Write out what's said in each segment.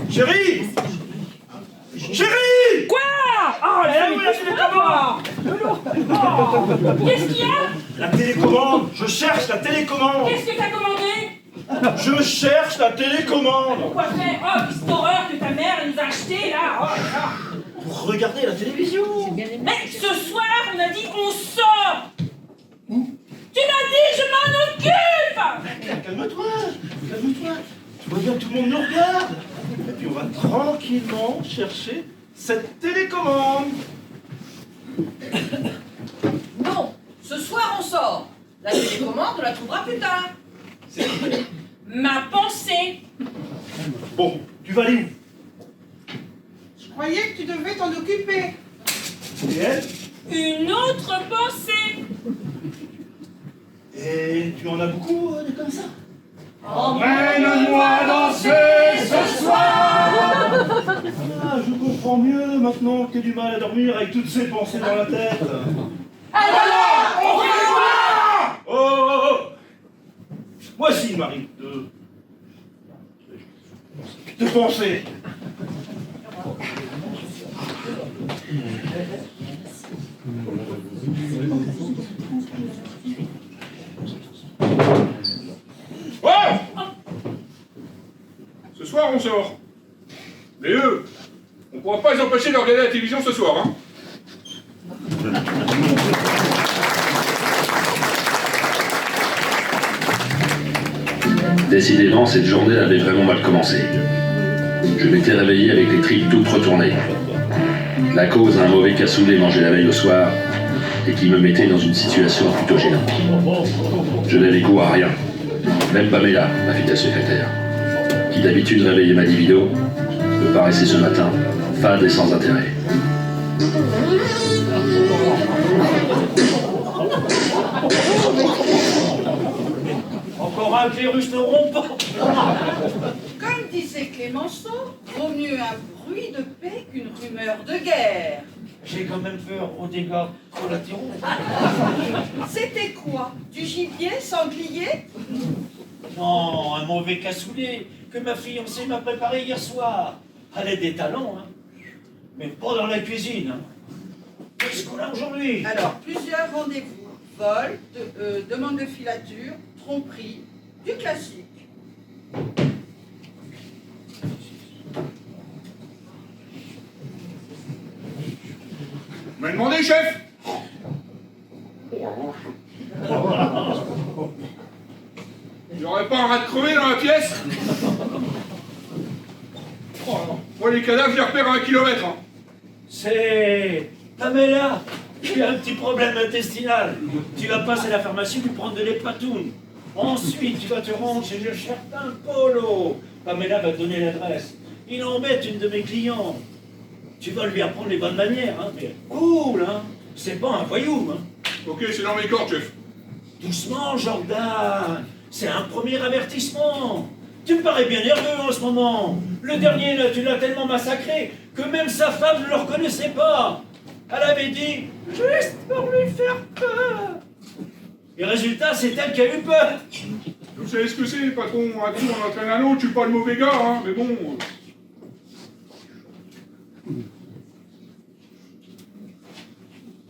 Chérie! Chérie! Quoi? Oh là là, mais qu'est-ce qu'il y a? La télécommande! Je cherche la télécommande! Qu'est-ce que t'as commandé? Je cherche la télécommande! Pourquoi faire? Oh, puis cette horreur que ta mère nous a acheté là! Oh là là! Pour regarder la télévision! Mais ce soir, on a dit on sort! Tu m'as dit je m'en occupe! Calme-toi! Calme-toi! Tu vois bien que tout le monde nous regarde! Et puis on va tranquillement chercher cette télécommande! Non, ce soir on sort. La télécommande, on la trouvera plus tard. Ma pensée! Bon, tu vas aller où? Je croyais que tu devais t'en occuper. Et elle? Une autre pensée! Et tu en as beaucoup, des comme ça? Emmène-moi danser ce soir. Ah, je comprends mieux maintenant que tu as du mal à dormir avec toutes ces pensées dans la tête. Alors, on fait quoi? Oh, oh, oh. Voici il m'arrive de penser. Ouais! Ce soir, on sort. Mais eux, on pourra pas les empêcher de regarder la télévision ce soir, hein. Décidément, cette journée avait vraiment mal commencé. Je m'étais réveillé avec les tripes toutes retournées. La cause d'un mauvais cassoulet mangé la veille au soir et qui me mettait dans une situation plutôt gênante. Je n'avais goût à rien. Même Pamela, ma fidèle secrétaire, qui d'habitude réveillait ma libido, me paraissait ce matin fade et sans intérêt. Encore un que les ruches ne rompent pas. Comme disait Clémenceau, vaut mieux un bruit de paix qu'une rumeur de guerre. J'ai quand même peur aux dégâts collatéraux. C'était quoi? Du gibier sanglier? Non, un mauvais cassoulet que ma fiancée m'a préparé hier soir. Elle a des talents, hein. Mais pas dans la cuisine. Hein. Qu'est-ce qu'on a aujourd'hui? Alors, plusieurs rendez-vous. Vol, demande de filature, tromperie, du classique. Vous m'avez demandé, chef? Il n'y aurait pas un rat de crevé dans la pièce? Oh, non. Moi, les cadavres, je les repère à 1 kilomètre. Hein. C'est Pamela. Tu as un petit problème intestinal. Tu vas passer à la pharmacie lui prendre de l'épatoun. Ensuite, tu vas te rendre chez le certain Polo. Pamela va te donner l'adresse. Il embête une de mes clients. Tu vas lui apprendre les bonnes manières, hein. Mais cool, hein. C'est pas un voyou, hein. Ok, c'est dans mes cordes, chef. Doucement, Jordan. C'est un premier avertissement. Tu me parais bien nerveux en ce moment. Le dernier, là, tu l'as tellement massacré que même sa femme ne le reconnaissait pas. Elle avait dit juste pour lui faire peur. Et résultat, c'est elle qui a eu peur. Vous savez ce que c'est, patron? Un coup, on entraîne un autre, je suis pas le mauvais gars, hein, mais bon.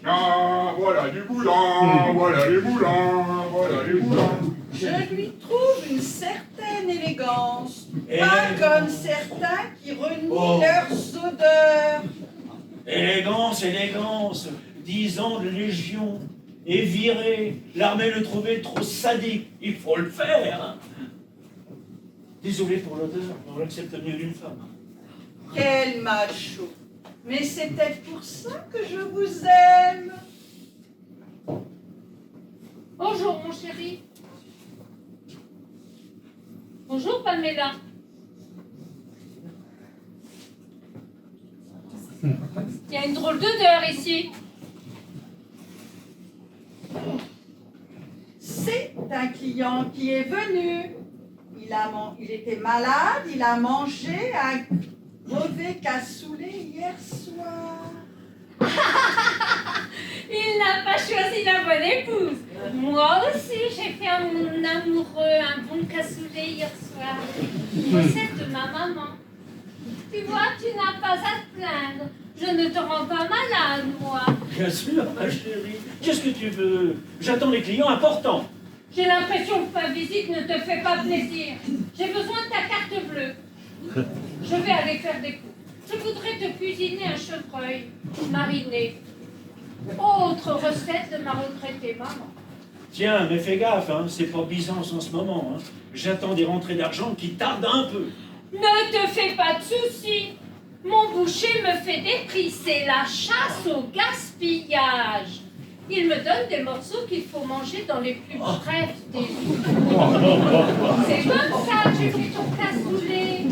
Ah, voilà du boulin, voilà les boulins, voilà les boulins. Je lui trouve une certaine élégance, Et- pas comme certains qui renient Oh. leurs odeurs. Élégance, élégance. 10 ans de légion. Et viré. L'armée le trouvait trop sadique. Il faut le faire. Hein. Désolé pour l'odeur, on l'accepte mieux d'une femme. Quel macho! Mais c'est peut-être pour ça que je vous aime. Bonjour, mon chéri. Bonjour, Pamela. Il y a une drôle d'odeur ici. C'est un client qui est venu. Il était malade, il a mangé un mauvais cassoulet hier soir. Il n'a pas choisi la bonne épouse. Moi aussi, j'ai fait à mon amoureux un bon cassoulet hier soir. Recette de ma maman. Tu vois, tu n'as pas à te plaindre. Je ne te rends pas malade, moi. Bien sûr, ma chérie. Qu'est-ce que tu veux? J'attends les clients importants. J'ai l'impression que ma visite ne te fait pas plaisir. J'ai besoin de ta carte bleue. Je vais aller faire des cours. Je voudrais te cuisiner un chevreuil mariné. Autre recette de ma retraitée maman. Tiens, mais fais gaffe, hein, c'est pas Byzance en ce moment. Hein. J'attends des rentrées d'argent qui tardent un peu. Ne te fais pas de soucis. Mon boucher me fait des prix. C'est la chasse au gaspillage. Il me donne des morceaux qu'il faut manger dans les plus brefs délais. C'est comme ça que j'ai fait ton cassoulet.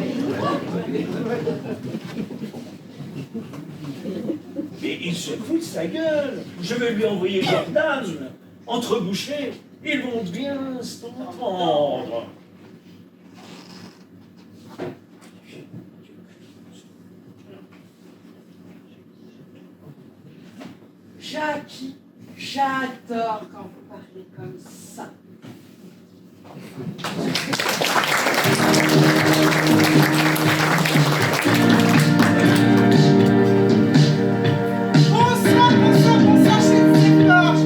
Mais il se fout de sa gueule. Je vais lui envoyer Jordan. Entre bouchers, ils vont bien s'entendre. Jackie, j'adore quand vous parlez comme ça. Bonsoir, c'est Forge.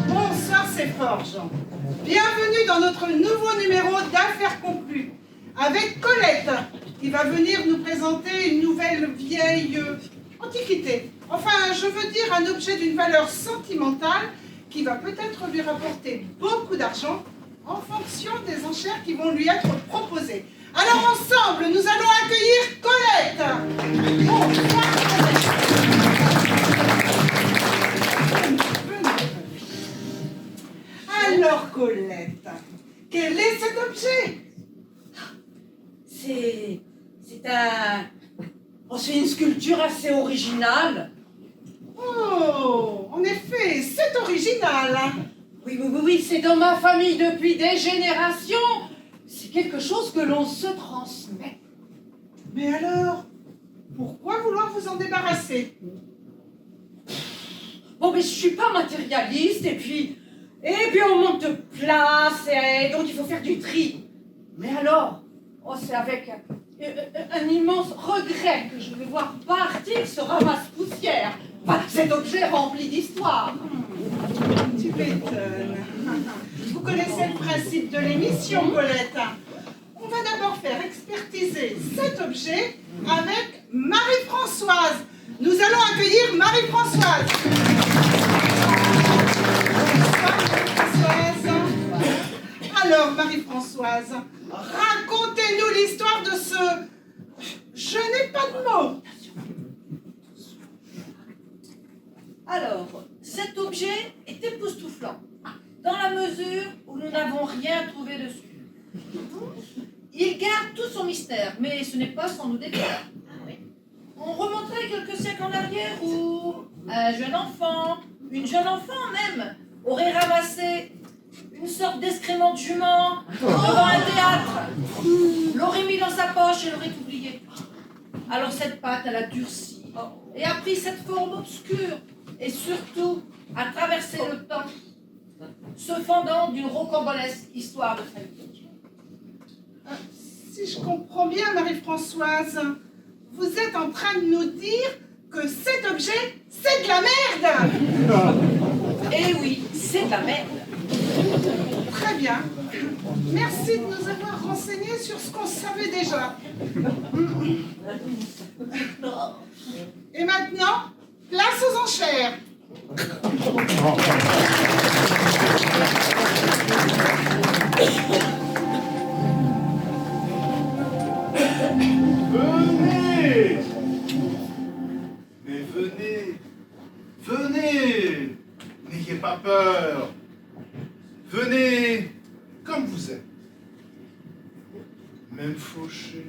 Bonsoir, c'est Forge. Bienvenue dans notre nouveau numéro d'Affaires conclues avec Colette qui va venir nous présenter une nouvelle vieille antiquité. Enfin, je veux dire un objet d'une valeur sentimentale qui va peut-être lui rapporter beaucoup d'argent en fonction des enchères qui vont lui être proposées. Alors ensemble, nous allons accueillir Colette. Bonsoir Colette. Alors Colette, quel est cet objet? C'est une sculpture assez originale. Oh, en effet, c'est original. Oui, c'est dans ma famille depuis des générations. C'est quelque chose que l'on se transmet. Mais alors, pourquoi vouloir vous en débarrasser? Bon, mais je suis pas matérialiste, et puis on manque de place, et donc il faut faire du tri. Mais alors, c'est avec un immense regret que je vais voir partir ce ramasse-poussière. Enfin, cet objet rempli d'histoire. Tu m'étonnes. Vous connaissez le principe de l'émission, Colette. On va d'abord faire expertiser cet objet avec Marie-Françoise. Nous allons accueillir Marie-Françoise. Bonsoir, Marie-Françoise. Alors, Marie-Françoise, racontez-nous l'histoire de ce... Je n'ai pas de mots. Alors, cet objet est époustouflant, dans la mesure où nous n'avons rien trouvé dessus. Il garde tout son mystère, mais ce n'est pas sans nous déplaire. On remonterait quelques siècles en arrière où un jeune enfant, une jeune enfant même, aurait ramassé une sorte d'excrément de jument devant un théâtre, l'aurait mis dans sa poche et l'aurait oublié. Alors cette pâte, elle a durci et a pris cette forme obscure et surtout a traversé le temps, se fendant d'une rocambolesque histoire de famille. Si je comprends bien, Marie-Françoise, vous êtes en train de nous dire que cet objet, c'est de la merde. Eh oui, c'est de la merde. Très bien. Merci de nous avoir renseignés sur ce qu'on savait déjà. Et maintenant, place aux enchères. Venez! Mais venez! N'ayez pas peur! Venez comme vous êtes. Même fauché.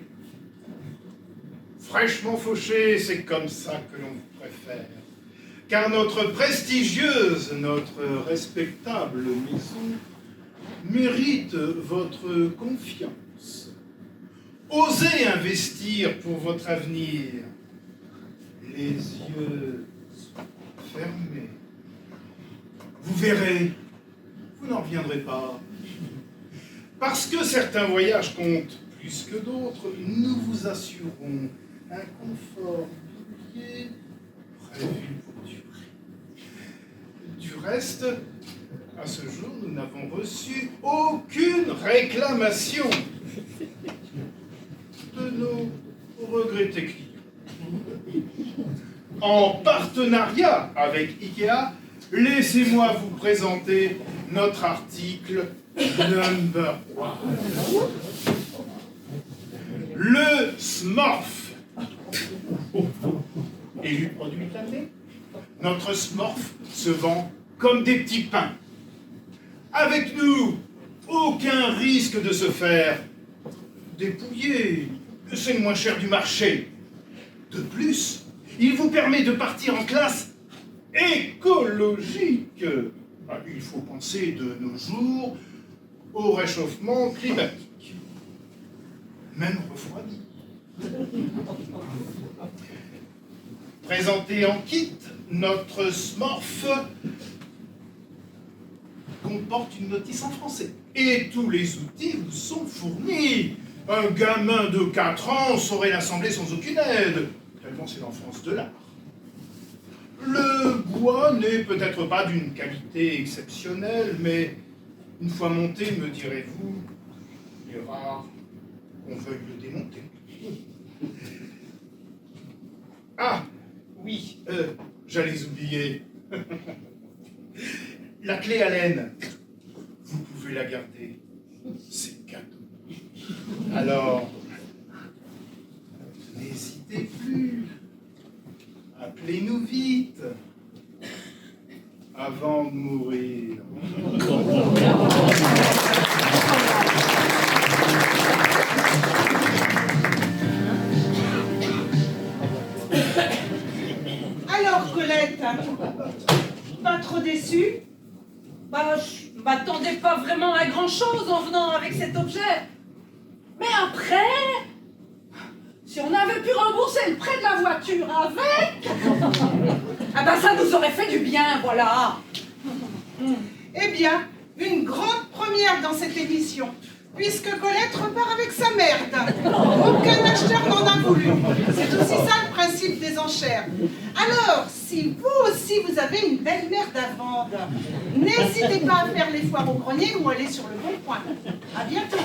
Fraîchement fauché, c'est comme ça que l'on vous préfère. Car notre prestigieuse, notre respectable maison mérite votre confiance. Osez investir pour votre avenir. Les yeux fermés. verrez, vous n'en reviendrez pas. Parce que certains voyages comptent plus que d'autres, nous vous assurons un confort douillet prévu pour durer. Du reste, à ce jour, nous n'avons reçu aucune réclamation de nos regrettés clients. En partenariat avec IKEA, laissez-moi vous présenter notre article number 1. Le Smurf. Élu produit de l'année, notre Smurf se vend comme des petits pains. Avec nous, aucun risque de se faire dépouiller. C'est le moins cher du marché. De plus, il vous permet de partir en classe écologique. Il faut penser de nos jours au réchauffement climatique. Même refroidi. Présenté en kit, notre Smurf comporte une notice en français. Et tous les outils vous sont fournis. Un gamin de 4 ans saurait l'assembler sans aucune aide, tellement c'est l'enfance de l'art. Le bois n'est peut-être pas d'une qualité exceptionnelle, mais une fois monté, me direz-vous, il est rare qu'on veuille le démonter. Ah, oui, j'allais oublier. La clé Allen, vous pouvez la garder. C'est cadeau. Alors, n'hésitez plus. Appelez-nous vite. Avant de mourir. Alors, Colette, pas trop déçue? Bah, je m'attendais pas vraiment à grand-chose en venant avec cet objet. Mais après, si on avait pu rembourser le prêt de la voiture avec, ah ben ça nous aurait fait du bien, voilà. Eh bien, une grande première dans cette émission, puisque Colette repart avec sa merde. Aucun acheteur n'en a voulu. C'est aussi ça le principe des enchères. Alors, si vous aussi vous avez une belle merde à vendre, n'hésitez pas à faire les foires au grenier ou aller sur le Bon Coin. À bientôt.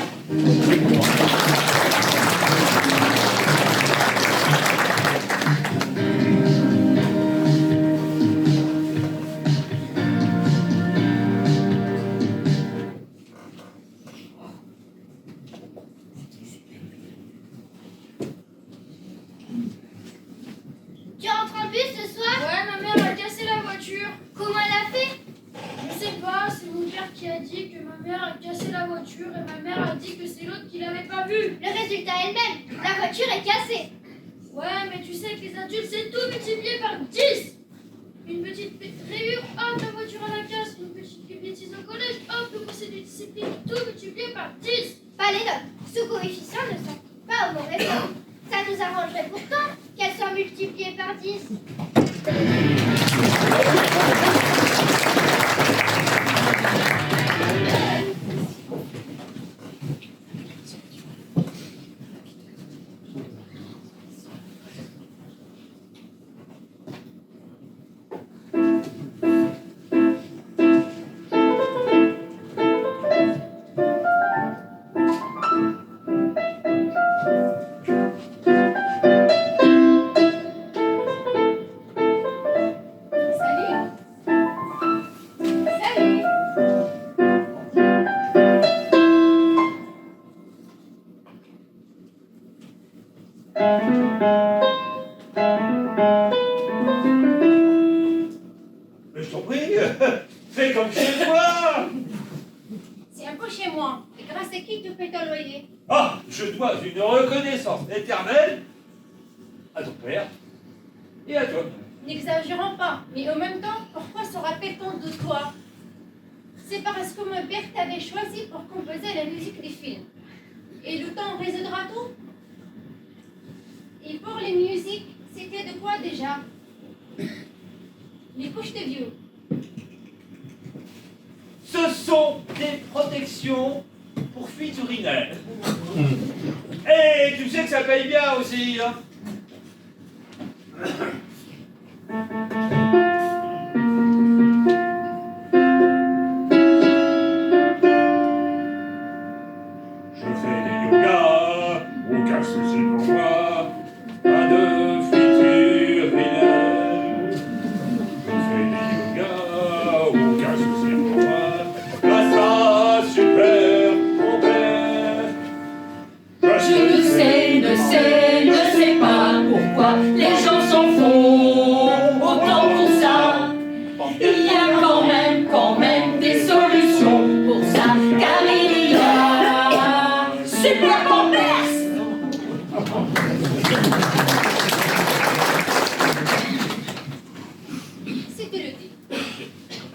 Tu rentres en bus ce soir? Ouais, ma mère a cassé la voiture. Comment elle a fait? Je sais pas, c'est mon père qui a dit que ma mère a cassé la voiture et ma mère a dit que c'est l'autre qui l'avait pas vue. Le résultat est le même, la voiture est cassée. Ouais, mais tu sais que les adultes c'est tout multiplié par 10. Une petite rayure, hop, la voiture à la casse. Une petite bêtise au collège, hop, le conseil de discipline, tout multiplié par 10. Pas les notes, ce coefficient ne sont pas au mauvais point. Ça nous arrangerait pourtant qu'elles soient multipliées par 10. Mais je t'en prie, fais comme chez toi. C'est un peu chez moi. Et grâce à qui tu paies ton loyer? Ah, je dois une reconnaissance éternelle à ton père et à toi. N'exagérons pas, mais en même temps, pourquoi se rappelle-t-on de toi? C'est parce que mon père t'avait choisi pour composer la musique des films. Et le temps résoudra tout. Et pour les musiques, c'était de quoi déjà? Les couches de vieux. sont des protections pour fuite urinaire. Et tu sais que ça paye bien aussi, hein. Je fais des yogas, aucun souci pour moi, pas de futur urinaire. Je fais des yogas, aucun souci pour moi, pas ça, super, mon père. Je ne sais pas pourquoi les gens s'en font autant pour ça. Il y a quand même des solutions pour ça, car il y a Super Pampers. C'était le dit.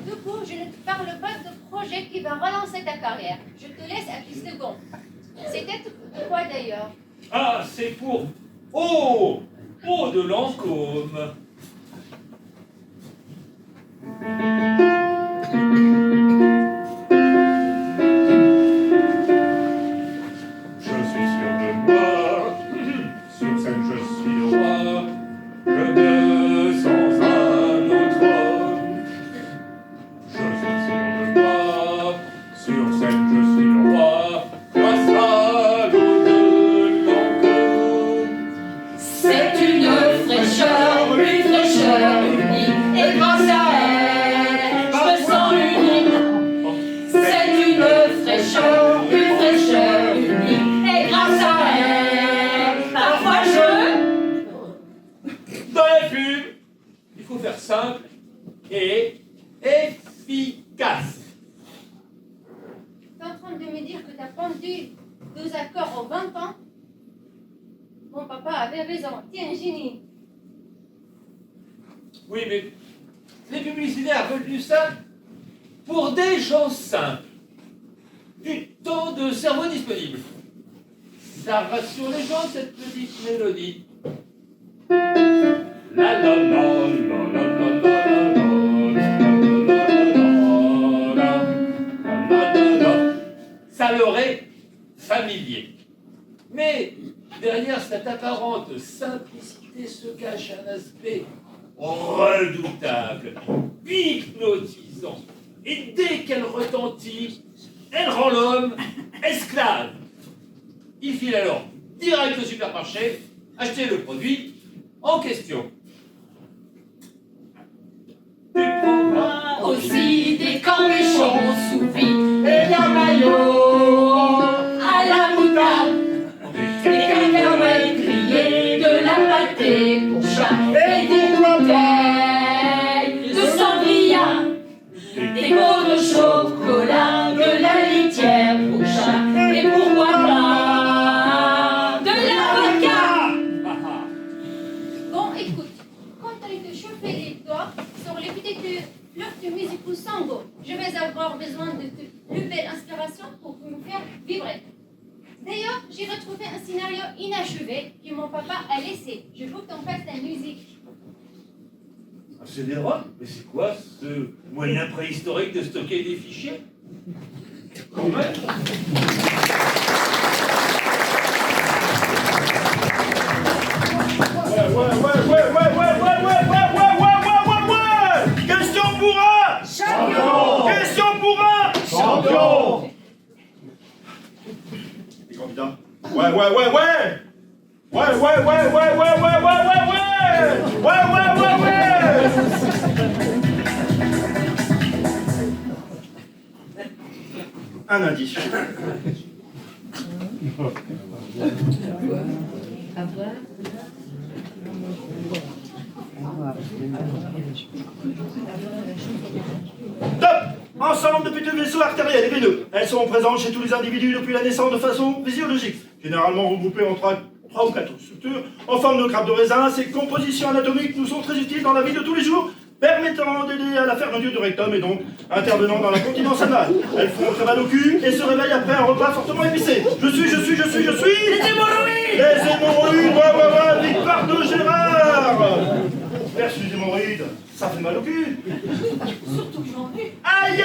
Du coup, je ne te parle pas de projet qui va relancer ta carrière. Je te laisse à 10 secondes. C'était quoi d'ailleurs? Ah, c'est pour eau de Lancôme. Je suis sûr de moi, sur scène je suis roi, je me sens un autre homme. Je suis sûr de moi, sur scène je suis roi, grâce à l'eau de Lancôme. C'est une fraîcheur unique, et grâce à elle, je me sens unique. C'est une fraîcheur unique, et grâce à elle, parfois Dans la pub, il faut faire simple et efficace. T'es en train de me dire que t'as pendu 2 accords en 20 ans? Mon papa avait raison. T'es un génie. Oui, mais les publicitaires veulent du simple pour des gens simples. Du temps de cerveau disponible. Ça rassure les gens, cette petite mélodie. La la la la la la la la. Ça leur est familier. Mais derrière cette apparente simplicité se cache un aspect redoutable, hypnotisant. Et dès qu'elle retentit, elle rend l'homme esclave. Il file alors direct au supermarché, acheter le produit en question. Tu prendras aussi des cornichons sous vide et d'un maillot à la moutarde, des cacahuètes grillées, de la pâtée pour chat et des bouteilles de sangria, des pots de chocolat, de la litière pour chat et pourquoi pas de l'avocat. Bon, écoute. Quand t'allais te chauffer les doigts sur les petites fleurs de musique ou sango, je vais avoir besoin de plus belle inspiration pour me faire vibrer. D'ailleurs, j'ai retrouvé un scénario inachevé que mon papa a laissé. Je veux qu'on fasse la musique. Un CD-ROM? Mais c'est quoi ce moyen préhistorique de stocker des fichiers? Quand même. Ouais. Question pour un champion. Question pour un champion. Les candidats. Ouais. Un indice. Top! Ensemble de petits vaisseaux artériels, les V2. Elles sont présentes chez tous les individus depuis la naissance de façon physiologique. Généralement regroupées en 3 ou 4 structures en forme de grappes de raisin. Ces compositions anatomiques nous sont très utiles dans la vie de tous les jours, permettant d'aider à la fermeture du rectum et donc intervenant dans la continence anale. Elles font très mal au cul et se réveillent après un repas fortement épicé. Je suis. Les hémorroïdes! Les hémorroïdes, ouais, victoire de Gérard! Versus hémorroïdes, ça fait mal au cul. Surtout que j'en ai. Aïe!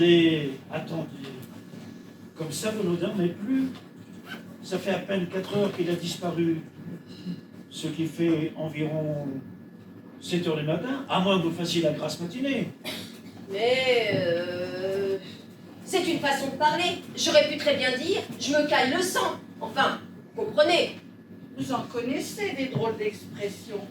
Attendez. Comme ça, vous ne dormez plus. Ça fait à peine 4 heures qu'il a disparu. Ce qui fait environ 7 heures du matin, à moins que vous fassiez la grasse matinée. Mais c'est une façon de parler. J'aurais pu très bien dire, je me caille le sang. Enfin, comprenez. Vous en connaissez des drôles d'expressions.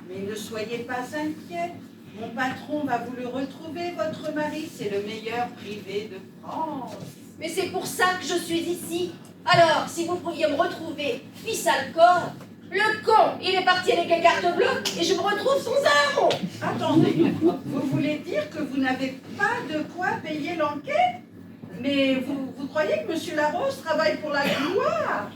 Mais ne soyez pas inquiets. Mon patron va vous le retrouver, votre mari. C'est le meilleur privé de France. Mais c'est pour ça que je suis ici. Alors, si vous pouviez me retrouver, fils à le corps. Le con, il est parti avec les cartes bleues et je me retrouve sans un rond. Attendez, vous voulez dire que vous n'avez pas de quoi payer l'enquête? Mais vous croyez que M. Larose travaille pour la gloire?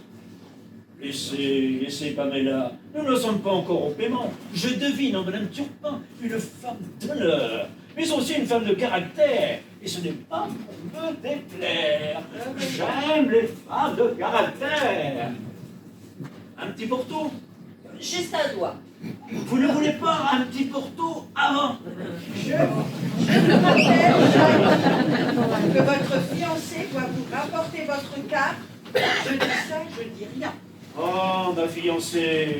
Laissez, Pamela. Nous ne sommes pas encore au paiement. Je devine en Madame Turpin une femme d'honneur, mais aussi une femme de caractère. Et ce n'est pas pour me déplaire. J'aime les femmes de caractère. Un petit pourtour? Juste un doigt. Vous ne voulez pas un petit pourtour avant? Je vous rappelle que votre fiancé doit vous rapporter votre carte. Je dis ça, je dis rien. Oh, ma fiancée,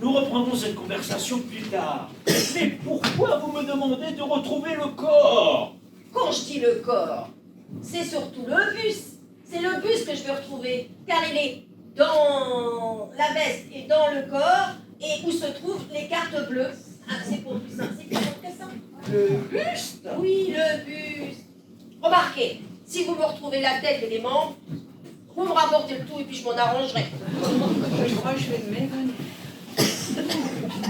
nous reprendrons cette conversation plus tard. Mais pourquoi vous me demandez de retrouver le corps? Quand je dis le corps, c'est surtout le bus. C'est le bus que je veux retrouver, car il est dans la veste et dans le corps, et où se trouvent les cartes bleues. Ah, c'est pour plus simple, c'est plus simple que ça. Le buste? Oui, le buste. Remarquez, si vous me retrouvez la tête et les membres, vous me rapportez le tout et puis je m'en arrangerai. Je crois que je vais m'évanouir.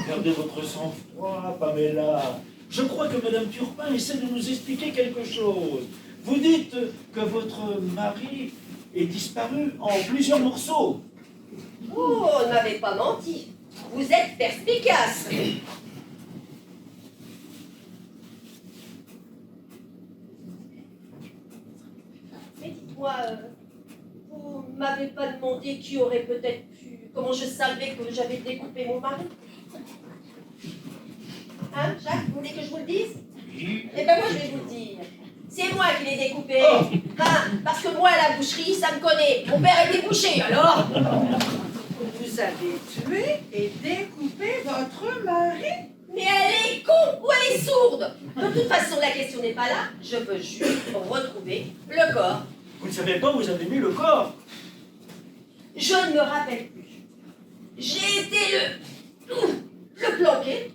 Gardez votre sang-froid, Pamela. Je crois que Madame Turpin essaie de nous expliquer quelque chose. Vous dites que votre mari est disparu en plusieurs morceaux. Oh, ne m'avez pas menti. Vous êtes perspicace. Mais dites-moi, vous m'avez pas demandé qui aurait peut-être pu... Comment je savais que j'avais découpé mon mari? Hein, Jacques, vous voulez que je vous le dise? Eh ben moi, je vais vous le dire. C'est moi qui l'ai découpé. Hein, parce que moi, à la boucherie, ça me connaît. Mon père était boucher, alors? Vous avez tué et découpé votre mari? Mais elle est con ou elle est sourde? De toute façon, la question n'est pas là. Je veux juste retrouver le corps. Vous ne savez pas où vous avez mis le corps? Je ne me rappelle plus. J'ai été le planquer.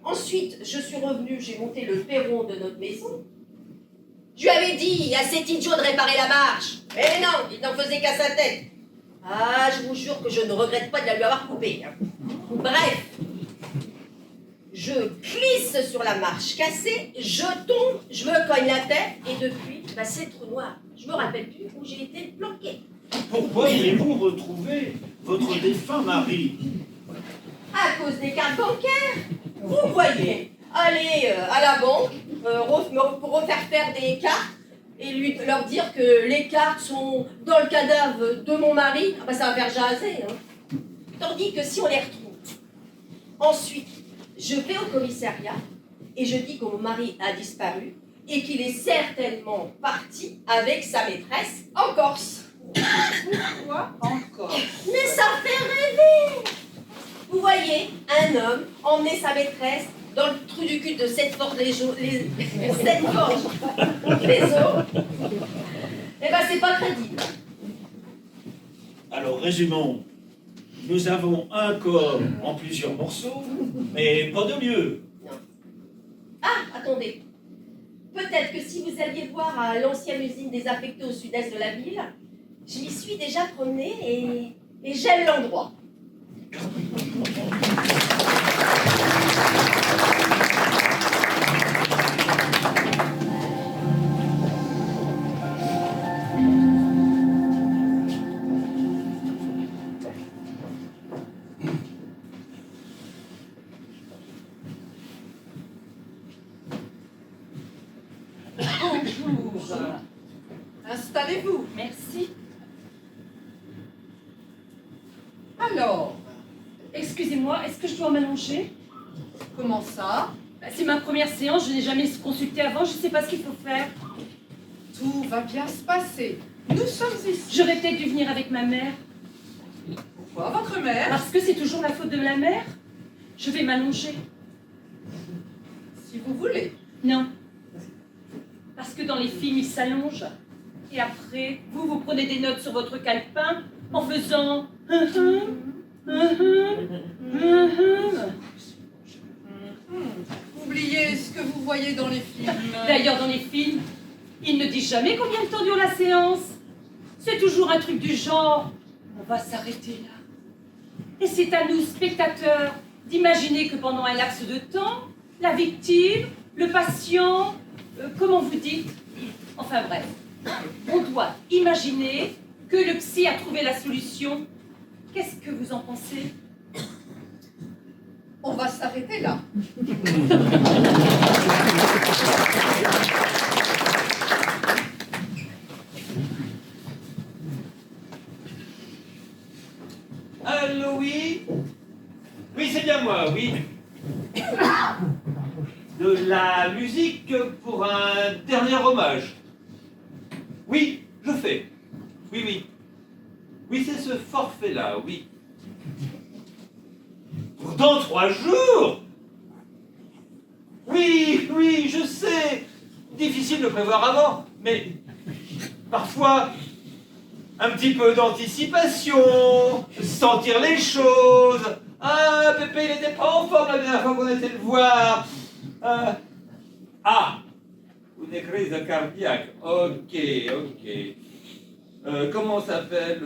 Ensuite, je suis revenue, j'ai monté le perron de notre maison. Je lui avais dit à cet idiot de réparer la marche. Mais non, il n'en faisait qu'à sa tête. Ah, je vous jure que je ne regrette pas de la lui avoir coupée. Bref, je glisse sur la marche cassée, je tombe, je me cogne la tête, et depuis, bah, c'est le trou noir. Je me rappelle plus où j'ai été planquée. Pourquoi voulez-vous retrouver votre défunt mari? À cause des cartes bancaires. Vous voyez, aller à la banque, refaire faire des cartes, et leur dire que les cartes sont dans le cadavre de mon mari, ah bah ça va faire jaser. Hein. Tandis que si on les retrouve, ensuite, je vais au commissariat et je dis que mon mari a disparu et qu'il est certainement parti avec sa maîtresse en Corse. Pourquoi encore? Mais ça fait rêver! Vous voyez, un homme emmener sa maîtresse dans le trou du cul de cette forge les eaux. Eh ben, c'est pas crédible. Alors, résumons. Nous avons un corps en plusieurs morceaux, mais pas de lieu. Non. Ah, attendez. Peut-être que si vous alliez voir à l'ancienne usine désaffectée au sud-est de la ville, je m'y suis déjà promenée et j'aime l'endroit. Bonjour. Installez-vous. Merci. Alors, Excusez-moi, est-ce que je dois m'allonger? comment ça? C'est ma première séance, je n'ai jamais consulté avant, je ne sais pas ce qu'il faut faire. Tout va bien se passer. Nous sommes ici. J'aurais peut-être dû venir avec ma mère. Pourquoi votre mère? Parce que c'est toujours la faute de la mère. Je vais m'allonger. Si vous voulez. Non. Parce que dans les films, ils s'allongent. Et après, vous prenez des notes sur votre calepin en faisant... Oubliez ce que vous voyez dans les films. D'ailleurs, dans les films, ils ne disent jamais combien de temps dure la séance. C'est toujours un truc du genre, on va s'arrêter là. Et c'est à nous, spectateurs, d'imaginer que pendant un laps de temps, la victime, le patient, comment vous dites, enfin bref, on doit imaginer que le psy a trouvé la solution. Qu'est-ce que vous en pensez? On va s'arrêter là. Allô, oui? Oui, c'est bien moi, oui. De la musique pour un dernier hommage. Oui, je fais. Oui, oui. Oui, c'est ce forfait-là, oui. Pour dans 3 jours? Oui, oui, je sais. Difficile de prévoir avant, mais parfois, un petit peu d'anticipation, sentir les choses. Ah, Pépé, il n'était pas en forme la dernière fois qu'on était le voir. Une crise cardiaque. Ok, ok. Comment s'appelait...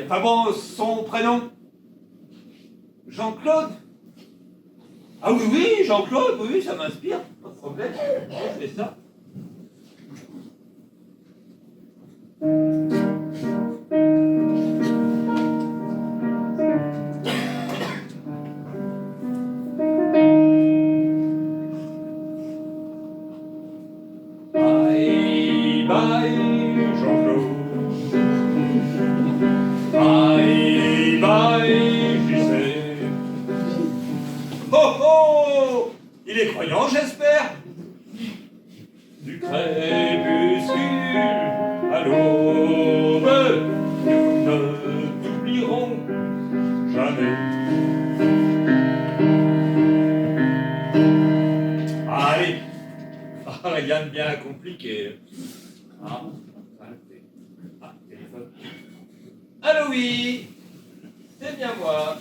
Enfin bon, son prénom? Jean-Claude? Ah oui, oui, Jean-Claude, oui, ça m'inspire, pas de problème. Je fais ça. Bye, bye, Jean-Claude. Bye, bye, JC. Oh, oh! Il est croyant, j'espère. Du crépuscule à l'aube, nous ne t'oublierons jamais. Allez, rien de bien compliqué. Téléphone. Allô, oui, c'est bien moi.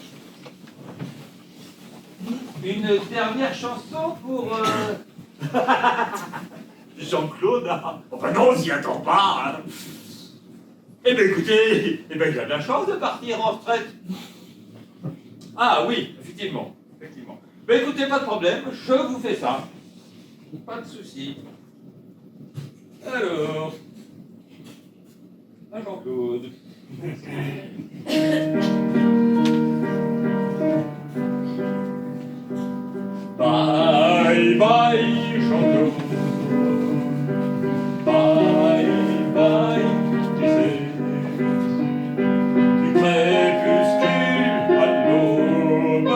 Une dernière chanson pour... Jean-Claude, enfin non, on s'y attend pas. Hein. Eh bien écoutez, il a de la chance de partir en retraite. Ah oui, effectivement. Ben écoutez, pas de problème, je vous fais ça. Pas de souci. Alors, à Jean-Claude. Bye bye, Jean-Claude. Bye bye, tu sais. Du crépuscule à l'aube,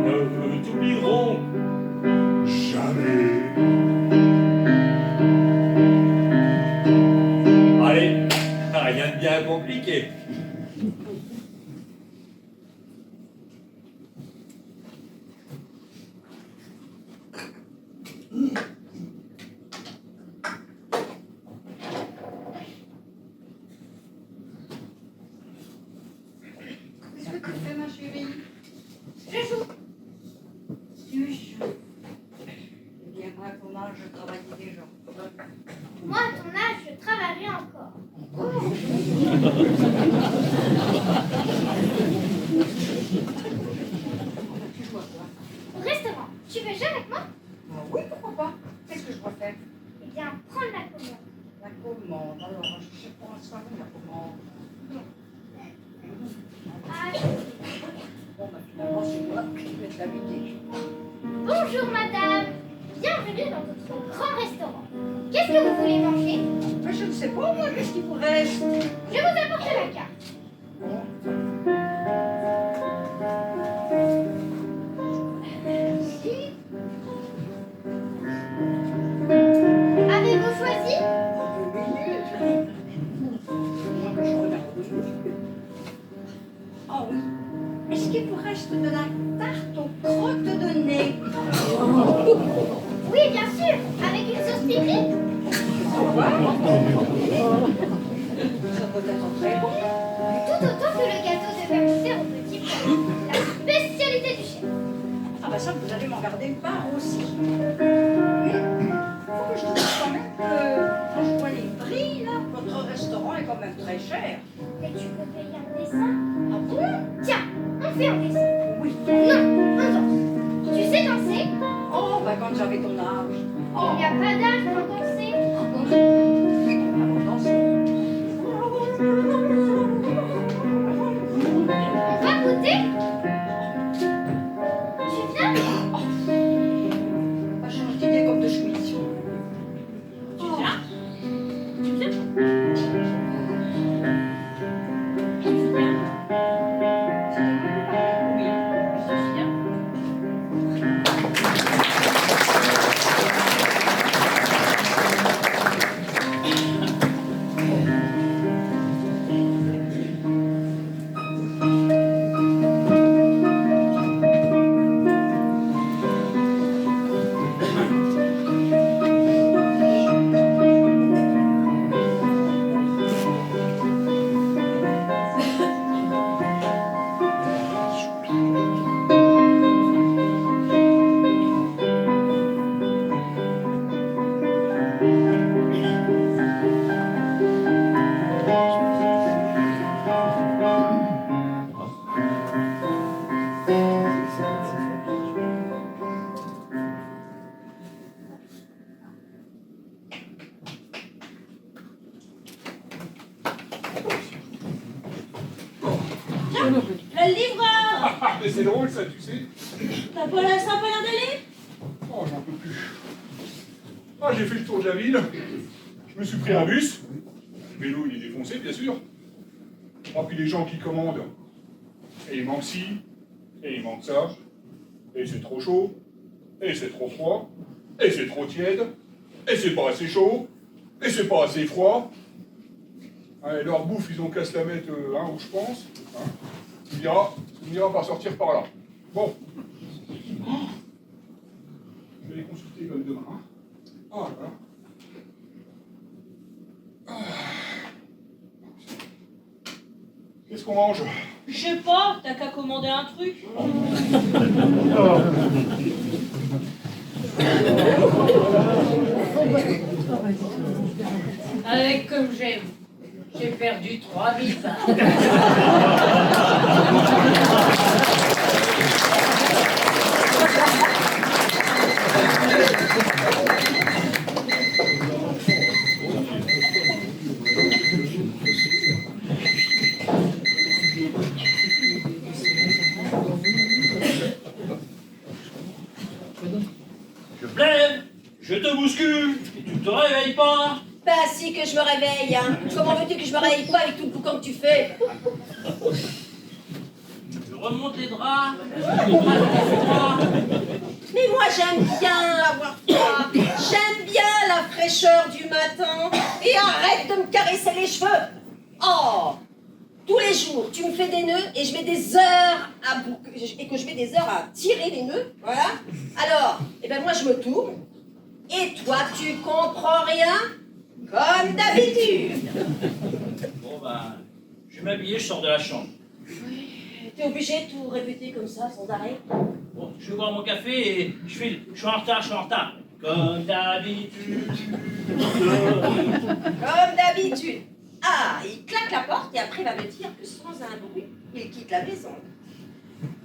nous ne t'oublierons jamais. Allez, rien de bien compliqué. Qu'est-ce que tu fais, ma chérie? Je joue. Tu joues. Eh bien, à ton âge, je travaillais déjà. Moi, à ton âge, je travaillerai encore. Tu joues à quoi? Au restaurant, tu veux jouer avec moi? Oui, pourquoi pas? Qu'est-ce que je dois faire? Eh bien, prendre la commande. La commande. Alors, je sais pas ça, la commande. Ah, Bon, finalement, c'est moi qui vais te l'habiter. bonjour, madame. Bienvenue dans notre grand restaurant. Qu'est-ce que vous voulez manger? Mais je ne sais pas, moi, qu'est-ce qu'il vous reste? Je vous apporte la carte. Merci. Avez-vous choisi Oh oui. Est-ce qu'il vous reste de la tarte aux crottes de nez? Oui, bien sûr, avec une sauce piquante. Ça peut être très bon. Tout autant que le gâteau de vermicelle au petit pois. La spécialité du chef. Ah bah ça, vous allez m'en garder une part aussi. Mais faut que je te dise quand même que quand je vois les prix, là, votre restaurant est quand même très cher. Et tu peux payer un dessin? Ah bon? Tiens, on fait un dessin. Oui. Non, on danse. Tu sais danser? Oh, bah quand j'avais ton âge. Il n'y a pas d'âge pour danser. Allons danser. On va goûter? Tu viens? Ça change d'idée comme de chemise. Tu viens? Tu viens? Oui, je viens. Le livreur! Ah, mais c'est drôle ça, tu sais. T'as pas laissé un peu d'aller? Oh, j'en peux plus. Ah, j'ai fait le tour de la ville. Je me suis pris un bus. Le vélo, il est défoncé, bien sûr. Ah, puis les gens qui commandent. Et il manque ci, et il manque ça. Et c'est trop chaud. Et c'est trop froid. Et c'est trop tiède. Et c'est pas assez chaud. Et c'est pas assez froid. Hein, et leur bouffe, ils ont qu'à se la mettre où je pense. Hein. On ira pas sortir par là. Bon. Je vais les consulter comme demain. Hein. Ah, là. Ah. Qu'est-ce qu'on mange? Je sais pas, t'as qu'à commander un truc. Avec comme j'aime. J'ai perdu 3000 balles. Je me lève, je te bouscule, et tu te réveilles pas. Bah si que je me réveille, hein. Comment veux-tu que je me réveille pas avec tout le boucan que tu fais? Je remonte les draps. Mais moi j'aime bien avoir froid. J'aime bien la fraîcheur du matin. Et arrête de me caresser les cheveux. Oh! Tous les jours, tu me fais des nœuds et je mets des heures à tirer les nœuds, voilà. Alors, eh ben moi je me tourne. Et toi, tu comprends rien? Comme d'habitude. Bon ben, je vais m'habiller, je sors de la chambre. Oui, t'es obligé de tout répéter comme ça, sans arrêt. Bon, je vais boire mon café et je file. Je suis en retard. Comme d'habitude. Comme d'habitude. Ah, il claque la porte et après il va me dire que sans un bruit, il quitte la maison.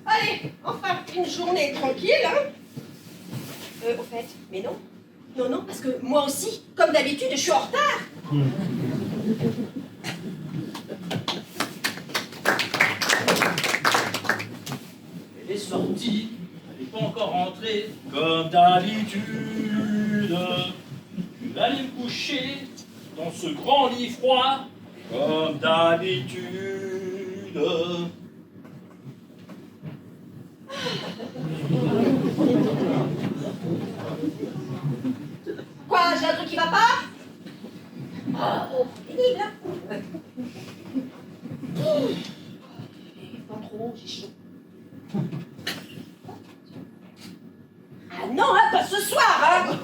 Allez, enfin une journée tranquille, hein. Au fait, mais non. Non, parce que moi aussi, comme d'habitude, je suis en retard. Elle est sortie, elle n'est pas encore rentrée. Comme d'habitude. Je vais aller me coucher dans ce grand lit froid. Comme d'habitude. Quoi, j'ai un truc qui va pas? Oh, pénible, hein. Pas Oh, j'ai chaud. Ah non, hein, pas ce soir, hein.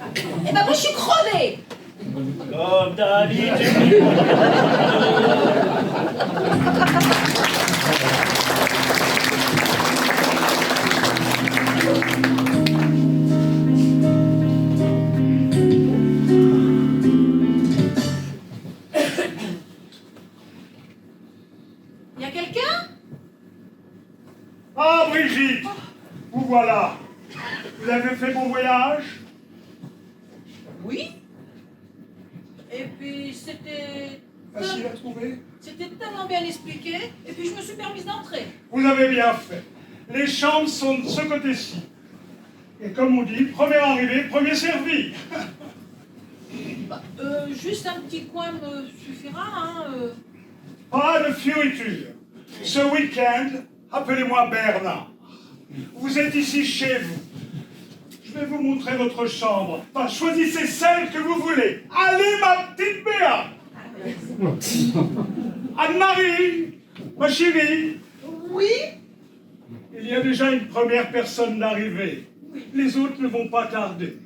Eh ben moi, je suis crevée. Comme d'habitude. Y a quelqu'un? Ah, Brigitte, vous voilà. Vous avez fait bon voyage? Oui. Et puis c'était... Facile à trouver? C'était tellement bien expliqué, et puis je me suis permise d'entrer. Vous avez bien fait. Les chambres sont de ce côté-ci. Et comme on dit, premier arrivé, premier servi. Bah, juste un petit coin me suffira, hein. Pas de fioriture. Ce week-end, appelez-moi Bernard. Vous êtes ici chez vous. Je vais vous montrer votre chambre. Enfin, choisissez celle que vous voulez. Allez, ma petite Béa. Anne-Marie, ma chérie. Oui? Il y a déjà une première personne d'arrivée. Les autres ne vont pas tarder.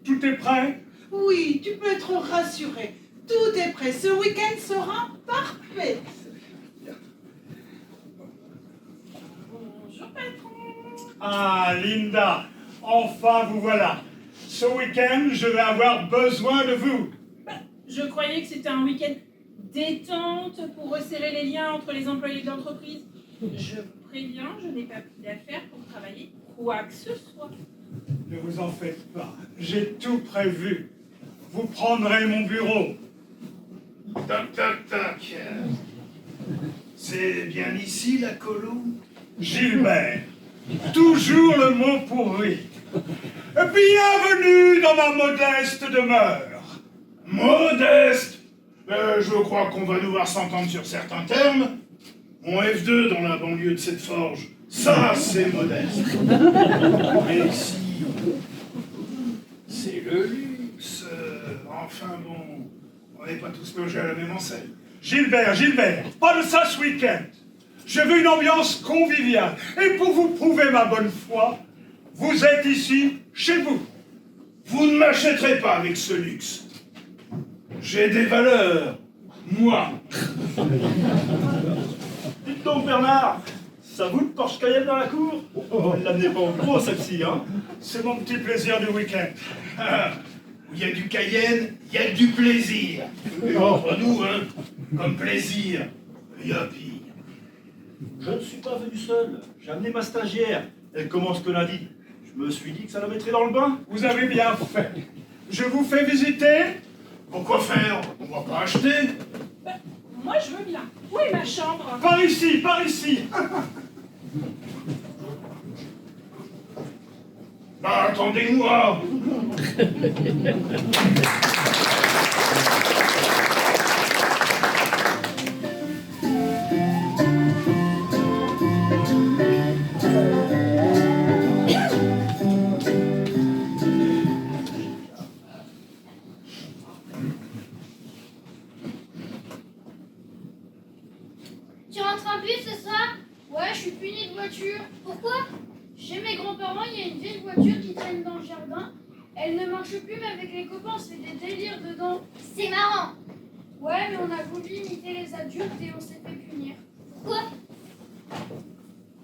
Tout est prêt? Oui, tu peux être rassuré. Tout est prêt. Ce week-end sera parfait. Bonjour, patron. Ah, Linda, enfin vous voilà. Ce week-end, je vais avoir besoin de vous. Je croyais que c'était un week-end détente pour resserrer les liens entre les employés de l'entreprise. Je vous préviens, je n'ai pas pris d'affaires pour travailler quoi que ce soit. Ne vous en faites pas, j'ai tout prévu. Vous prendrez mon bureau. Tac, tac, tac. C'est bien ici, la colo? Gilbert, toujours le mot pourri. Bienvenue dans ma modeste demeure. Modeste. Je crois qu'on va devoir s'entendre sur certains termes. Mon F2 dans la banlieue de cette forge, ça c'est modeste. Mais ici, c'est le luxe. Enfin bon, on n'est pas tous logés à la même enseigne. Gilbert, pas de ça ce week-end. Je veux une ambiance conviviale. Et pour vous prouver ma bonne foi, vous êtes ici, chez vous. Vous ne m'achèterez pas avec ce luxe. J'ai des valeurs, moi. Dites donc Bernard, ça vous le Porsche Cayenne dans la cour? Oh, ne l'amenez pas au bureau celle-ci, hein? C'est mon petit plaisir du week-end. Ah, où il y a du Cayenne, il y a du plaisir. Et entre nous, hein, comme plaisir, il y a pire. Je ne suis pas venu seul. J'ai amené ma stagiaire. Elle commence que lundi. Je me suis dit que ça la mettrait dans le bain. Vous avez bien fait. Je vous fais visiter. Pourquoi faire? On va pas acheter. Ben, moi, je veux bien. Où est ma chambre? Par ici, par ici. Bah, attendez-moi. Tu rentres en bus ce soir? Ouais, je suis puni de voiture. Pourquoi? Chez mes grands-parents, il y a une vieille voiture qui traîne dans le jardin. Elle ne marche plus, mais avec les copains, on se fait des délires dedans. C'est marrant. Ouais, mais on a voulu imiter les adultes et on s'est fait punir. Pourquoi?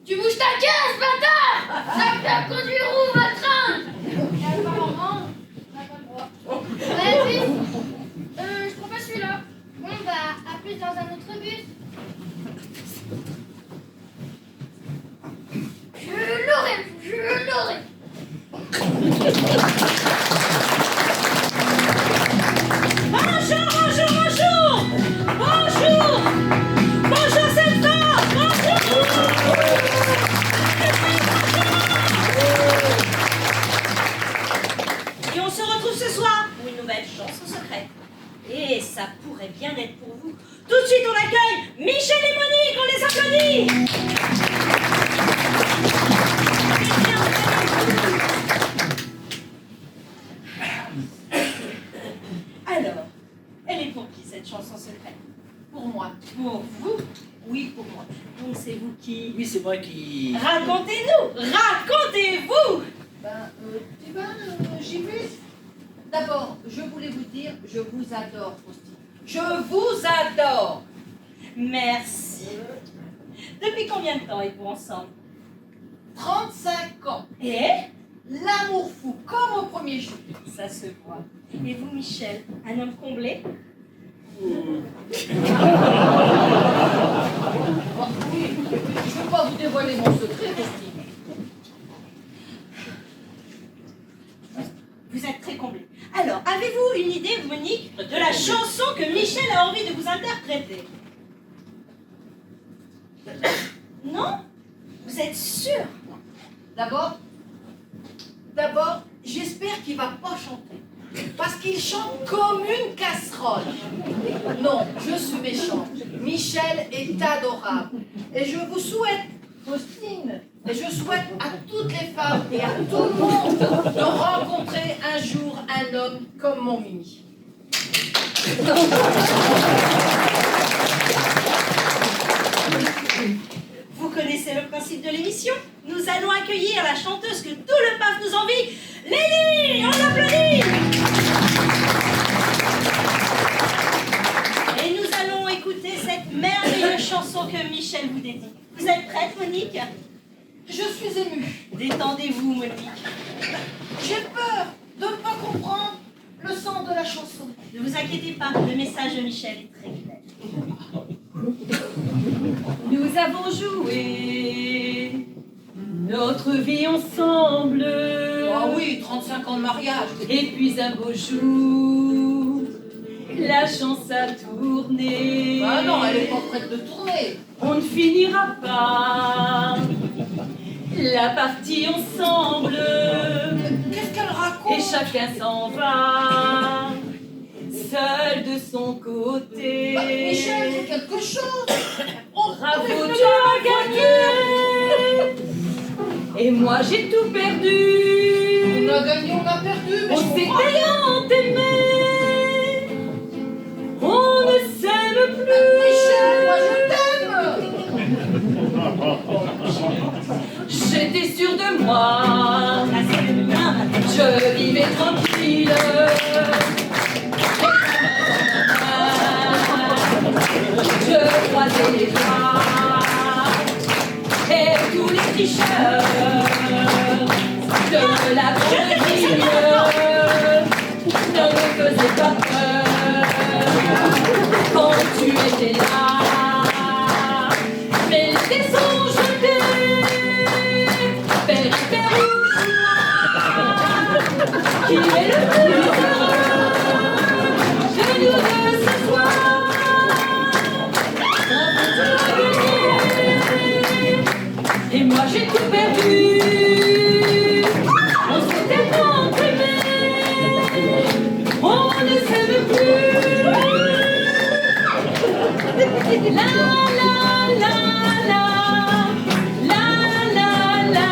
Tu bouges ta caisse, bâtard! Ça peut conduire où, votre train? Et apparemment, on n'a pas le droit. Ouais, fils, je prends pas celui-là. Bon, bah, à plus dans un autre bus. Je l'aurai. Bonjour cette femme. Et on se retrouve ce soir pour une nouvelle chanson secrète. Et ça pourrait bien être pour vous. Tout de suite, on accueille Michel et Monique, on les applaudit. Alors, elle est pour qui cette chanson secrète? Pour moi, Pour vous? Oui, pour moi. Donc c'est vous qui... Oui, c'est moi qui... Racontez-nous! Racontez-vous! J'y vais. D'abord, je voulais vous dire, je vous adore, Faustine. Je vous adore. Merci. Depuis combien de temps êtes-vous ensemble? 35 ans. Et? L'amour fou, comme au premier jour. Ça se voit. Et vous, Michel, un homme comblé? Oh, oui, je ne veux pas vous dévoiler mon secret, Faustine. Vous êtes très comblé. Alors, avez-vous une idée, Monique, de la chanson que Michel a envie de vous interpréter? Non? Vous êtes sûr? D'abord, j'espère qu'il ne va pas chanter. Parce qu'il chante comme une casserole. Non, je suis méchante. Michel est adorable. Et je vous souhaite, Faustine, et je souhaite à toutes les femmes et à tout le monde de rencontrer un jour un homme comme mon Mimi. Vous connaissez le principe de l'émission? Nous allons accueillir la chanteuse que tout le PAF nous envie, Lélie! On l'applaudit! Et nous allons écouter cette merveilleuse chanson que Michel vous dédie. Vous êtes prête, Monique? Je suis émue. Détendez-vous, Monique. J'ai peur de ne pas comprendre le sens de la chanson. Ne vous inquiétez pas, le message de Michel est très clair. Nous avons joué notre vie ensemble. Ah oui, 35 ans de mariage. Et puis un beau jour, la chance a tourné. Ah non, elle n'est pas prête de tourner. On ne finira pas la partie ensemble. Qu'est-ce qu'elle raconte? Et chacun s'en va, seul de son côté. Michel, c'est quelque chose. Bravo, tu as gagné. Et moi j'ai tout perdu. On a gagné, on a perdu. Mais on s'était tant aimé. On ne s'aime plus. Michel, moi je t'aime. J'étais sûre de moi. Je vivais tranquille. Je croisais les bras. Et tous les tricheurs de la grande ville ne me faisaient pas peur quand tu étais là. Mais les sont jetés vers un père qui est le plus heureux de nous deux ce soir. Et moi j'ai tout perdu. On s'est tellement aimé. On ne s'aime plus. La la la la. La la la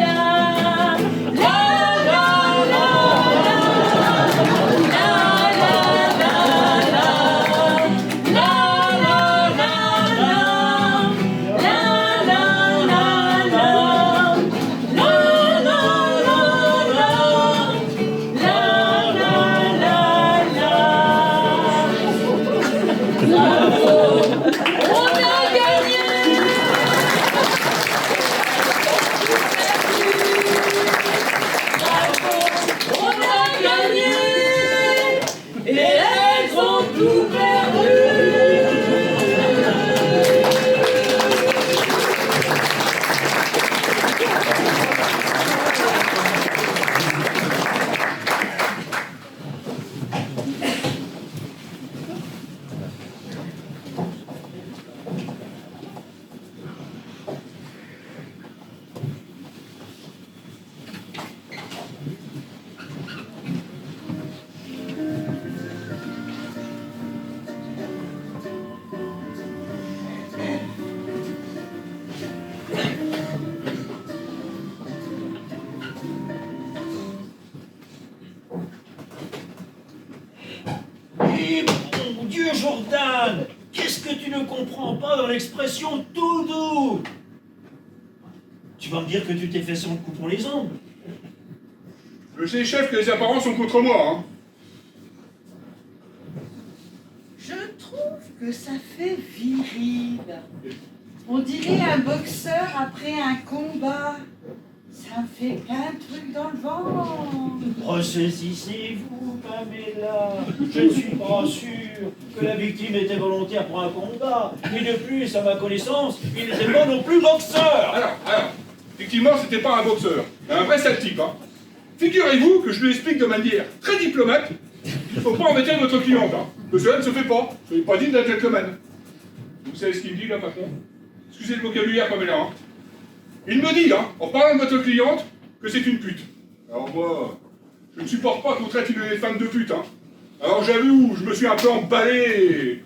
la. La la la la. La la la la. La la la la. La la la la. La la la la. La la la la. Bravo, on a comprends pas dans l'expression tout doux. Tu vas me dire que tu t'es fait sans le coupon les ongles. Je sais, chef, que les apparences sont contre moi, hein. Je trouve que ça fait viril. On dirait un boxeur après un combat. Ça me fait plein de trucs dans le ventre. Ressaisissez-vous, Pamela. Je ne suis pas sûr que la victime était volontaire pour un combat. Et de plus, à ma connaissance, il n'était pas non plus boxeur. Alors, effectivement, c'était pas un boxeur. Un vrai sale type, hein. Figurez-vous que je lui explique de manière très diplomate qu'il ne faut pas embêter votre cliente, hein. Que cela ne se fait pas. Je n'ai pas dit d'un gentleman. Vous savez ce qu'il me dit, là, patron? Excusez le vocabulaire, Pamela, hein. Il me dit, hein, en parlant de votre cliente, que c'est une pute. Alors moi, je ne supporte pas qu'on traite une femme de pute, hein. Alors j'avoue, je me suis un peu emballé.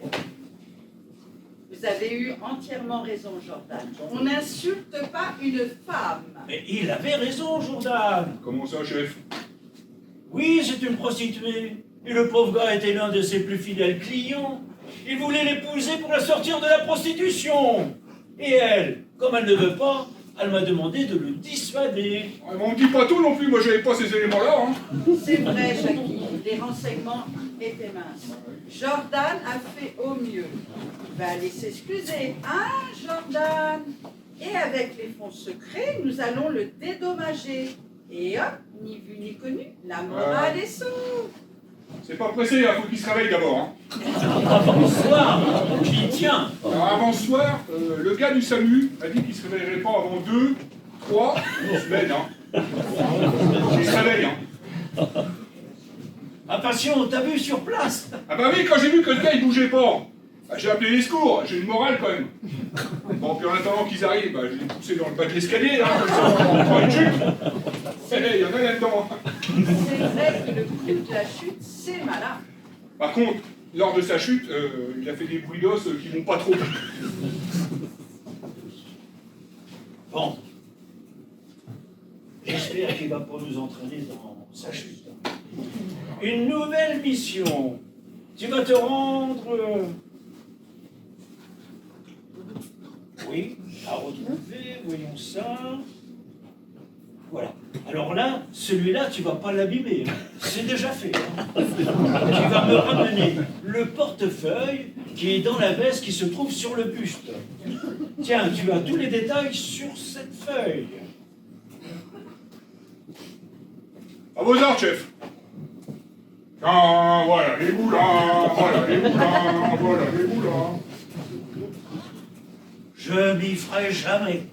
Vous avez eu entièrement raison, Jordan. On n'insulte pas une femme. Mais il avait raison, Jordan. Comment ça, chef? Oui, c'est une prostituée. Et le pauvre gars était l'un de ses plus fidèles clients. Il voulait l'épouser pour la sortir de la prostitution. Et elle, comme elle ne veut pas, elle m'a demandé de le dissuader. Ah, mais on ne dit pas tout non plus, moi j'avais pas ces éléments-là, hein. C'est vrai, Jackie, les renseignements étaient minces. Jordan a fait au mieux. Il va aller s'excuser, hein, Jordan? Et avec les fonds secrets, nous allons le dédommager. Et hop, ni vu ni connu, la morale est sauve. C'est pas pressé, il faut qu'il se réveille d'abord, hein. Avant ce soir, j'y tiens. Alors avant ce soir, le gars du SAMU a dit qu'il se réveillerait pas avant 2, 3 semaines, hein. Il se réveille, hein. Attention, t'as vu sur place? Ah bah oui, quand j'ai vu que le gars il bougeait pas, bah, j'ai appelé les secours, j'ai une morale quand même. Bon, puis en attendant qu'ils arrivent, bah, je l'ai poussé dans le bas de l'escalier, là, comme ça, on prend une chute. Il y en a là-dedans. C'est vrai que le coup de la chute, c'est malin. Par contre, lors de sa chute, il a fait des bruits d'os qui vont pas trop. Bon. J'espère qu'il va pas nous entraîner dans sa chute. Une nouvelle mission. Tu vas te rendre... Oui, à retrouver, voyons ça. Voilà. Alors là, celui-là, tu vas pas l'abîmer. Hein. C'est déjà fait. Hein. Tu vas me ramener le portefeuille qui est dans la veste qui se trouve sur le buste. Tiens, tu as tous les détails sur cette feuille. À vos ordres, chef. Ah, voilà les moulins, voilà les moulins, voilà les moulins. Je m'y ferai jamais.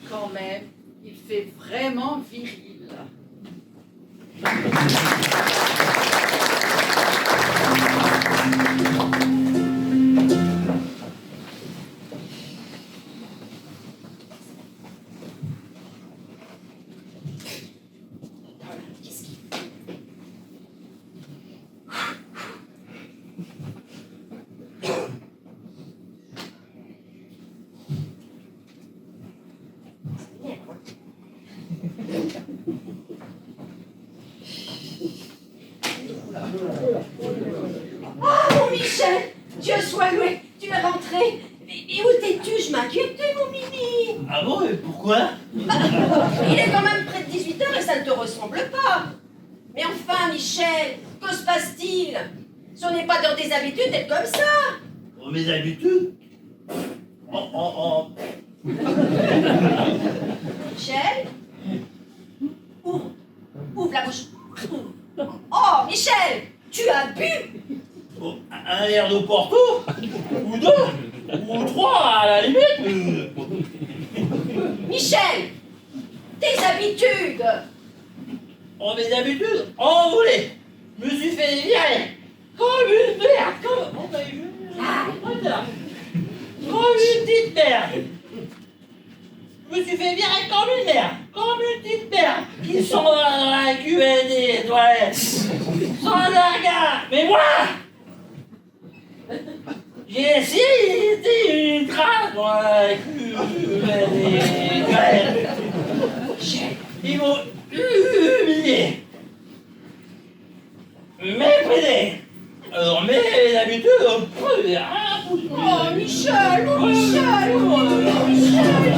Quand même, il fait vraiment viril. Oh, Michel, Dieu soit loué, tu es rentré. Mais où t'es-tu? Je m'inquiétais, mon Mimi. Ah bon, et pourquoi? Il est quand même près de 18h et ça ne te ressemble pas. Mais enfin, Michel, que se passe-t-il? Si on n'est pas dans tes habitudes d'être comme ça. Oh, mes habitudes? Michel? Ouvre la bouche. Oh, Michel, tu as bu? Oh, un verre de Porto? Ou deux? Ou trois, à la limite? Michel, tes habitudes. Oh, mes habitudes? Envolées! Je me suis fait virer! Comme une merde! Comme... Oh, ben, comme une petite merde! Je me suis fait virer comme une merde! Comme une petite merde! Qui sont dans la cuvette des toilettes! Sans un regard! Mais moi! J'ai essayé d'éviter une trace dans la cuvette des toilettes! Ils m'ont humilié! Méprisé! Alors, mes habitudes, rien à foutre. Oh, Michel, mon Michel, mon Michel.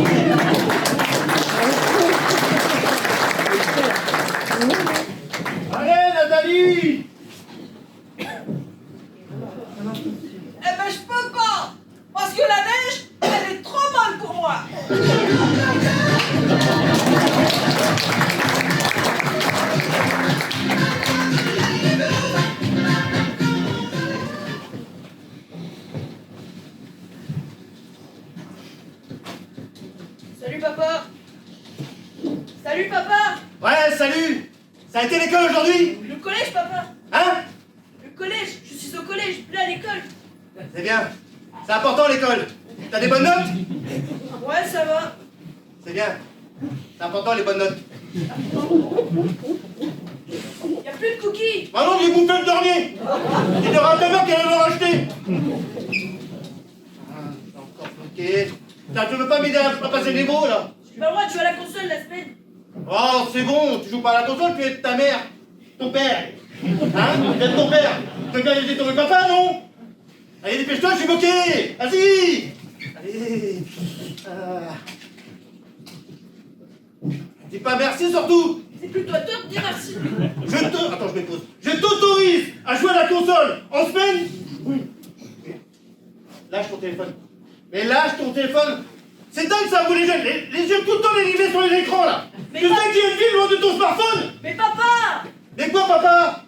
Allez, Nathalie! Eh ben, je peux pas, parce que la neige, elle est trop molle pour moi. Salut, papa. Salut, papa. Ouais, salut! Ça a été l'école aujourd'hui? Le collège, papa. Hein? Le collège, je suis au collège, plus à l'école. C'est bien. C'est important l'école. T'as des bonnes notes? Ouais, ça va. C'est bien. C'est important les bonnes notes. Y a plus de cookies. Maintenant, j'ai bouffé le dernier. Il y aura ta mère qui va me racheter. Ah, c'est encore bloqué. Putain, tu veux pas m'aider à passer les mots là? J'ai pas le droit de jouer à la console la semaine. Oh, c'est bon, tu joues pas à la console, tu es ta mère. Ton père. Hein? Tu es ton père. Tu veux bien aider ton papa, non? Allez, dépêche-toi, je suis bloqué. Vas-y. Allez. Dis pas merci surtout. C'est plutôt à toi de dire merci. Attends, je me pose. Je t'autorise à jouer à la console en semaine. Lâche ton téléphone. Mais lâche ton téléphone. C'est dingue ça, vous les jeunes. Les yeux tout le temps les rivés sur les écrans là. Mais tu sais qu'il y a une ville loin de ton smartphone. Mais papa. Mais quoi, papa?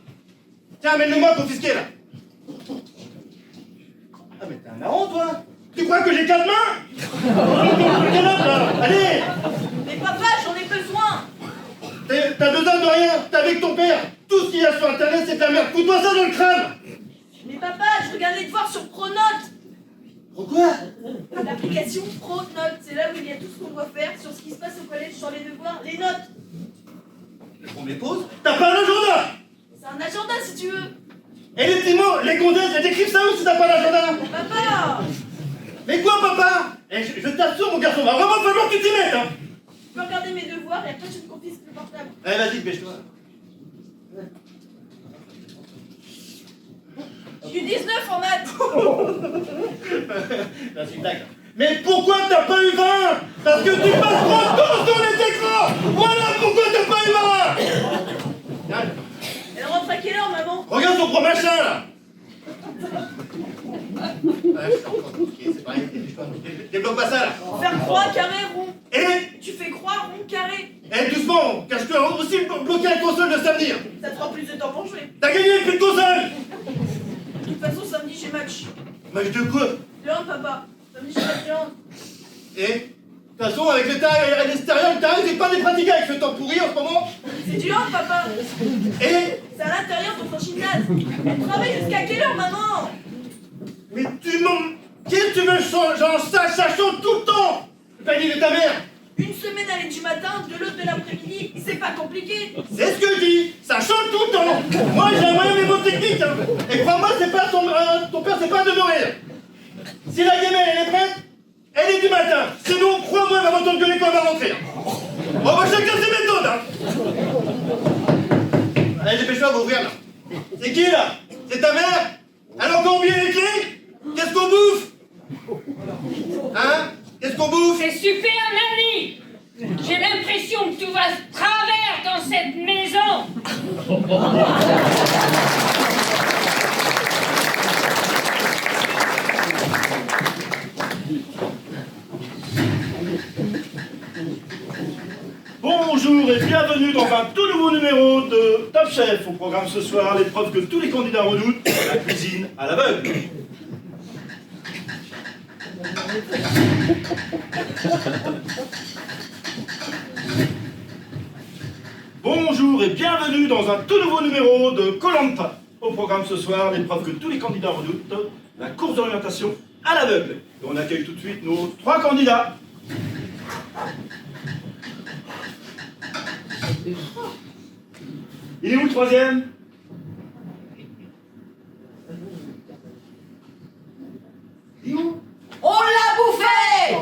Tiens, amène-le-moi confisqué là. Ah, mais t'es un marrant, toi. Tu crois que j'ai 4 mains? Quel homme, là? Allez. Mais papa, j'en ai besoin. T'as besoin de rien. T'es avec ton père. Tout ce qu'il y a sur internet, c'est de la merde. Fous-toi ça dans le crâne. Mais papa, je regarde les devoirs sur Pronote. Pourquoi? L'application Pronote, c'est là où il y a tout ce qu'on doit faire sur ce qui se passe au collège, sur les devoirs, les notes. On me les pose. T'as pas un agenda? C'est un agenda si tu veux. Et les petits mots, les condesses, elles écrivent ça où si t'as pas d'agenda? Papa. Mais quoi, papa? Eh, je t'assure, mon garçon, va vraiment falloir que tu t'y mettes, hein. Je peux regarder mes devoirs et après tu me confisques le portable. Allez, vas-y, dépêche-toi. J'ai eu 19 en maths. Là, c'est une blague. Mais pourquoi t'as pas eu 20? Parce que tu passes trop de temps sur les écrans. Voilà pourquoi t'as pas eu 20. Elle rentre à quelle heure, maman? Regarde ton gros machin, là. Ouais, je suis encore bloqué, c'est pareil, dépêche-toi. Débloque pas ça, là. Faire croix, carré, rond. Et Tu fais croix, rond, carré. Eh, doucement, car je peux aussi bloquer la console de samedi. Ça te prend plus de temps pour jouer. T'as gagné, plus de console. De toute façon, samedi, j'ai match. Match de quoi? Le hand, papa. Samedi, j'ai match de hand. Et, de toute façon, avec l'état à l'extérieur, le terrain, c'est pas des pratiques avec ce temps pourri en ce moment. C'est du hand, papa. Et C'est à l'intérieur de ton gymnase. On travaille jusqu'à quelle heure, maman? mais tu m'en... Qu'est-ce que tu veux j'en sache, ça chante tout le temps. Le panier de ta mère. Une semaine à l'aide du matin, de l'autre de l'après-midi. C'est pas compliqué. C'est ce que je dis. Ça chante tout le temps. Moi, j'ai un moyen mais bonne technique. Hein. Et crois-moi, c'est pas ton père, c'est pas de nourrir. Si la gamelle, elle est prête, elle est du matin. Sinon, crois-moi, elle va m'entendre gueuler quand elle va rentrer. On va chacun ses méthodes. Hein. Allez, dépêche-toi, va ouvrir là. C'est qui là? C'est ta mère? Elle a encore oublié les clés? Qu'est-ce qu'on bouffe? Hein? Qu'est-ce qu'on bouffe? C'est super, Nanny. J'ai l'impression que tout va se travers dans cette maison. Bonjour et bienvenue dans un tout nouveau numéro de Top Chef. Au programme ce soir, l'épreuve que tous les candidats redoutent, la cuisine à l'aveugle. Bonjour et bienvenue dans un tout nouveau numéro de Koh-Lanta. Au programme ce soir, l'épreuve que tous les candidats redoutent, la course d'orientation à l'aveugle. Et on accueille tout de suite nos 3 candidats. Il est où le 3e? Il est où? On l'a bouffé.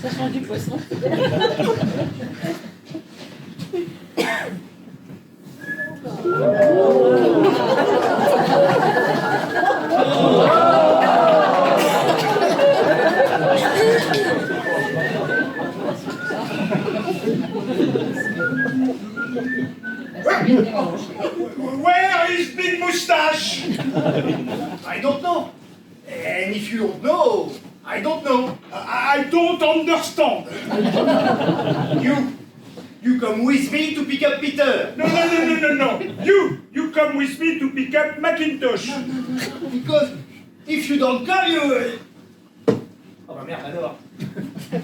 Ça sent du poisson. Where is Big Moustache? I don't know. And if you don't know, I don't know. I don't understand. You come with me to pick up Peter. No. You come with me to pick up Macintosh. Because if you don't come, you... Oh bah merde alors.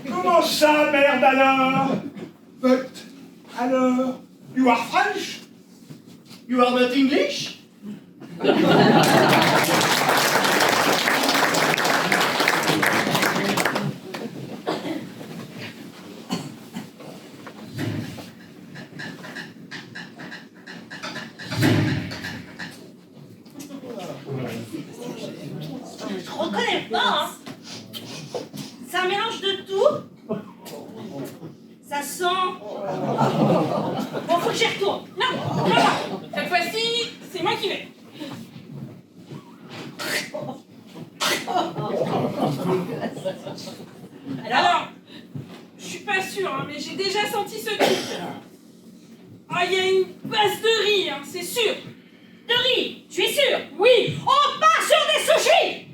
Comment ça, merde alors? But, alors, you are French? You are not English? Je reconnais pas, hein. C'est un mélange de tout. Ça sent... Bon, faut que j'y retourne. Non. Cette fois-ci, c'est moi qui vais. Alors, je suis pas sûre, hein, mais j'ai déjà senti ce truc. Ah, il y a une base de riz, hein, c'est sûr. De riz, tu es sûr? Oui. On part sur des sushis.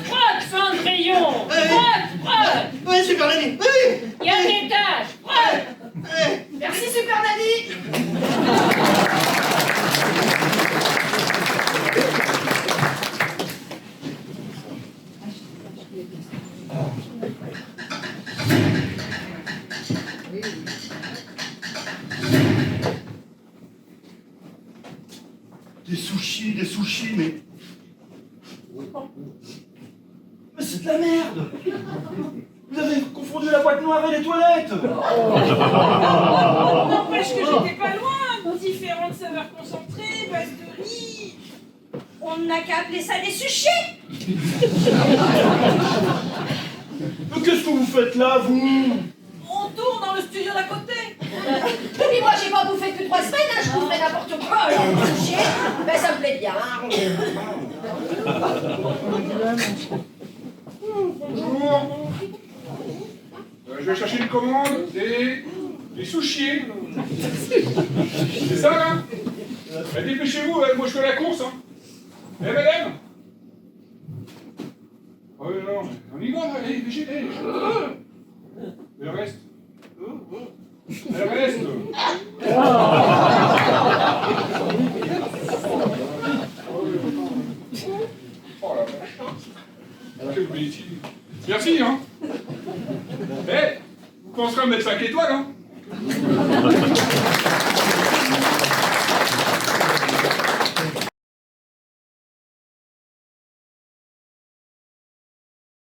Frotte, Cendrillon. Frotte. Oui, Super Nanny, oui. Il y a des tâches. Frotte. Merci Super Nanny. Des sushis, mais... Mais c'est de la merde! Vous avez confondu la boîte noire et les toilettes! N'empêche que j'étais pas loin. Différentes saveurs concentrées, base de riz. On n'a qu'à appeler ça des sushis. Mais qu'est-ce que vous faites là, vous? On tourne dans le studio d'à côté. Puis moi, j'ai pas bouffé depuis 3 semaines, hein, je boufferais n'importe quoi, alors sushi, ben ça me plaît bien. Bonjour. Je vais chercher une commande des sushis. C'est ça, là? Dépêchez-vous, moi je fais la course. Hein. Eh, madame? Oh non, on y va, là, allez, dépêchez. Et le reste? Le reste? Oh la vache. Quelle bêtise. Merci, hein. Eh, vous penserez à me mettre 5 étoiles, hein.